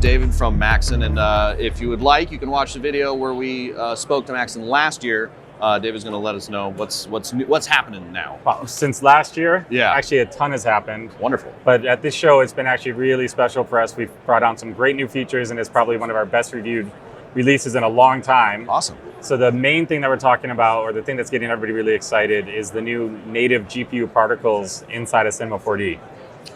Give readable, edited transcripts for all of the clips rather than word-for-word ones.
David from Maxon, and if you would like, you can watch the video where we spoke to Maxon last year. David's going to let us know what's happening now. Well, since last year, yeah, actually a ton has happened. Wonderful. But at this show, it's been actually really special for us. We've brought on some great new features, and it's probably one of our best reviewed releases in a long time. Awesome. So the main thing that we're talking about, or the thing that's getting everybody really excited, is the new native GPU particles inside of Cinema 4D.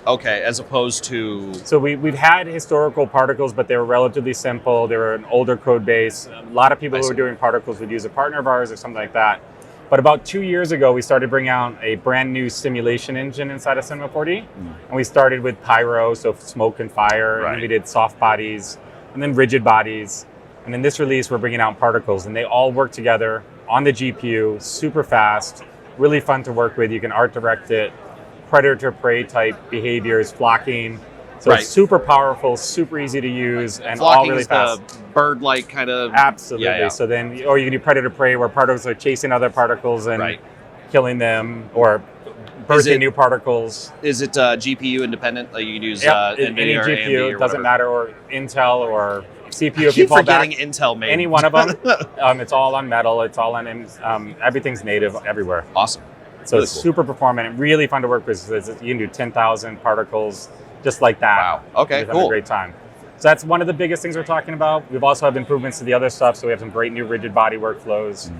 Okay, as opposed to... So we've had historical particles, but they were relatively simple. They were an older code base. A lot of people who were doing particles would use a partner of ours or something like that. But about 2 years ago, we started bringing out a brand new simulation engine inside of Cinema 4D. And we started with pyro, so smoke and fire. And then we did soft bodies, and then rigid bodies. And in this release, we're bringing out particles, and they all work together on the GPU, super fast, really fun to work with. You can art direct it. Predator-prey type behaviors, flocking. So it's super powerful, super easy to use, and flocking all really fast. The bird-like kind of... Absolutely. Yeah. So then, or you can do predator-prey where particles are chasing other particles and killing them, or birthing new particles. Is it GPU independent? Like you can use NVIDIA any or GPU, AMD or doesn't matter, or Intel or CPU. I keep forgetting Intel made. Any one of them. It's all on metal. It's all on everything's native everywhere. Awesome. So really it's super performant and really fun to work with. You can do 10,000 particles just like that. Wow. Okay, cool. Have a great time. So that's one of the biggest things we're talking about. We've also had improvements to the other stuff. So we have some great new rigid body workflows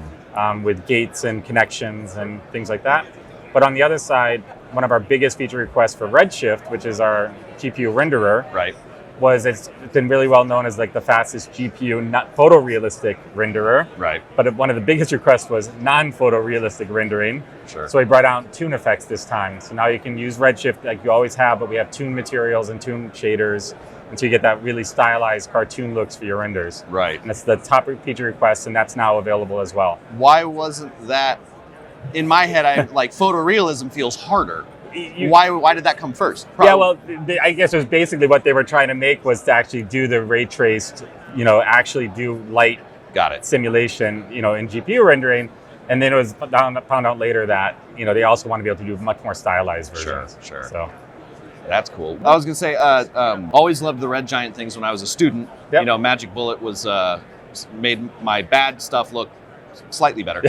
with gates and connections and things like that. But on the other side, one of our biggest feature requests for Redshift, which is our GPU renderer, was it's been really well known as like the fastest GPU not photorealistic renderer. But one of the biggest requests was non-photorealistic rendering. So we brought out Toon effects this time. So now you can use Redshift like you always have, but we have Toon materials and Toon shaders until you get that really stylized cartoon looks for your renders. And that's the top feature request, and that's now available as well. Why wasn't that, in my head, I like photorealism feels harder. Why did that come first? Yeah, well, I guess it was basically what they were trying to make was to actually do the ray traced, actually do light simulation, in GPU rendering. And then it was found out later that, they also want to be able to do much more stylized versions. Sure. So that's cool. I was going to say, always loved the Red Giant things when I was a student. Magic Bullet was made my bad stuff look slightly better.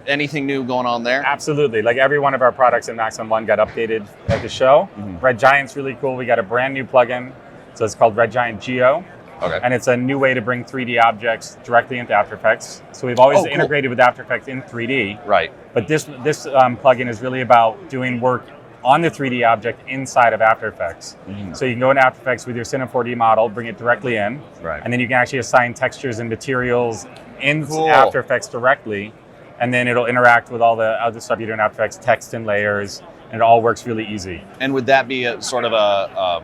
Anything new going on there? Absolutely. Like every one of our products in Maxon 1 got updated at the show. Red Giant's really cool. We got a brand new plugin. So it's called Red Giant Geo. And it's a new way to bring 3D objects directly into After Effects. So we've always integrated with After Effects in 3D. But this plugin is really about doing work on the 3D object inside of After Effects. So you can go into After Effects with your Cinema 4D model, bring it directly in. And then you can actually assign textures and materials in After Effects directly. And then it'll interact with all the other stuff you do in After Effects, text and layers, and it all works really easy. And would that be a sort of a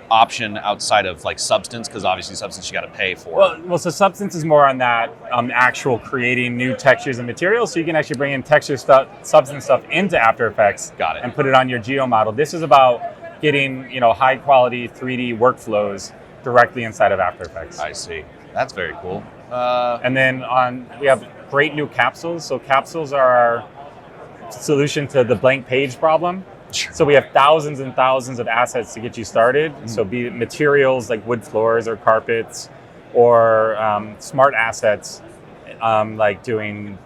option outside of like Substance? Because obviously Substance you got to pay for. Well, so Substance is more on that actual creating new textures and materials. So you can actually bring in texture stuff, Substance stuff into After Effects. And put it on your Geo model. This is about getting high quality 3D workflows directly inside of After Effects. I see. That's very cool. And then we have great new capsules. So capsules are our solution to the blank page problem. So we have thousands and thousands of assets to get you started. So be it materials like wood floors or carpets, or smart assets like doing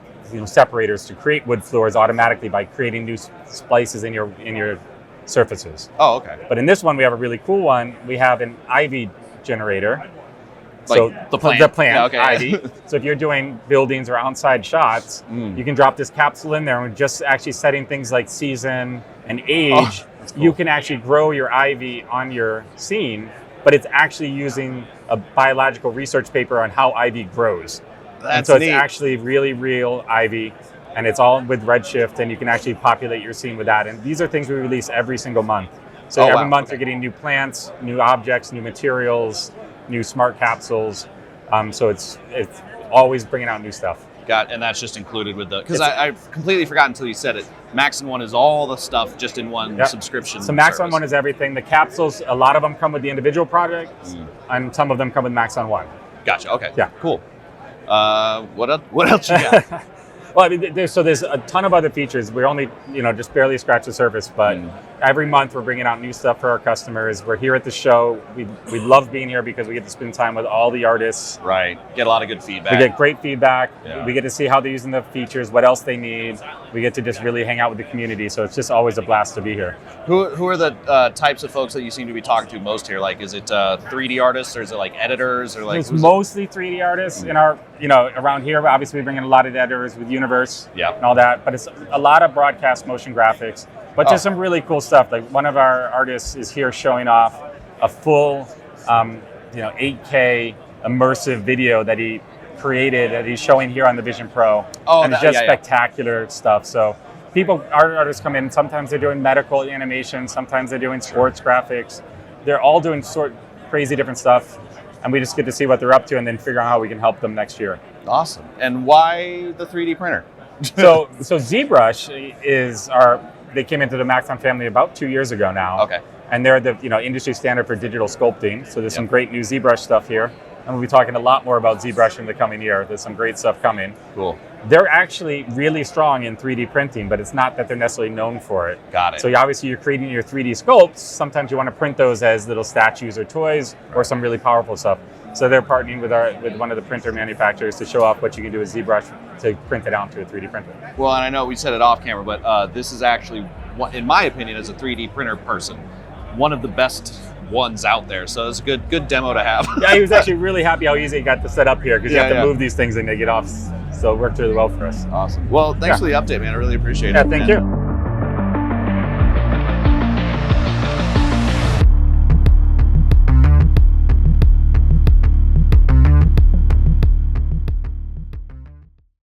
separators to create wood floors automatically by creating new splices in your surfaces. But in this one, we have a really cool one. We have an ivy generator. So the plant, ivy. So if you're doing buildings or outside shots, you can drop this capsule in there, and just actually setting things like season and age, you can actually grow your ivy on your scene, but it's actually using a biological research paper on how ivy grows. That's so neat. It's actually really real ivy, and it's all with Redshift, and you can actually populate your scene with that. And these are things we release every single month. So every month you're getting new plants, new objects, new materials, new smart capsules. So it's always bringing out new stuff. And that's just included with because I completely forgot until you said it. Maxon 1 is all the stuff just in one subscription. So Maxon 1 is everything. The capsules, a lot of them come with the individual projects, and some of them come with Maxon 1. Gotcha. Okay. Yeah. Cool. What else you got? Well, I mean, there's a ton of other features. We're only, just barely scratched the surface, but every month we're bringing out new stuff for our customers. We're here at the show. We love being here because we get to spend time with all the artists. Right. Get a lot of good feedback. We get great feedback. Yeah. We get to see how they're using the features, what else they need. We get to just really hang out with the community. So it's just always a blast to be here. Who are the types of folks that you seem to be talking to most here? Like, is it 3D artists, or is it like editors, or like? It's mostly 3D artists in our, around here. Obviously, we bring in a lot of editors with Universe and all that. But it's a lot of broadcast motion graphics. But just some really cool stuff. Like one of our artists is here showing off a full, 8K immersive video that he created that he's showing here on the Vision Pro. And it's just spectacular stuff. So our artists come in. Sometimes they're doing medical animation. Sometimes they're doing sports graphics. They're all doing crazy different stuff. And we just get to see what they're up to and then figure out how we can help them next year. Awesome. And why the 3D printer? so ZBrush is they came into the Maxon family about 2 years ago now. Okay. And they're the industry standard for digital sculpting. So there's some great new ZBrush stuff here. And we'll be talking a lot more about ZBrush in the coming year. There's some great stuff coming. Cool. They're actually really strong in 3D printing, but it's not that they're necessarily known for it. Got it. So obviously you're creating your 3D sculpts. Sometimes you want to print those as little statues or toys or some really powerful stuff. So they're partnering with one of the printer manufacturers to show off what you can do with ZBrush to print it out to a 3D printer. Well, and I know we said it off camera, but this is actually, in my opinion, as a 3D printer person, one of the best ones out there. So it's a good demo to have. Yeah, he was actually really happy how easy it got to set up here because you have to move these things and they get off. So it worked really well for us. Awesome. Well, thanks for the update, man. I really appreciate it. Yeah, thank you.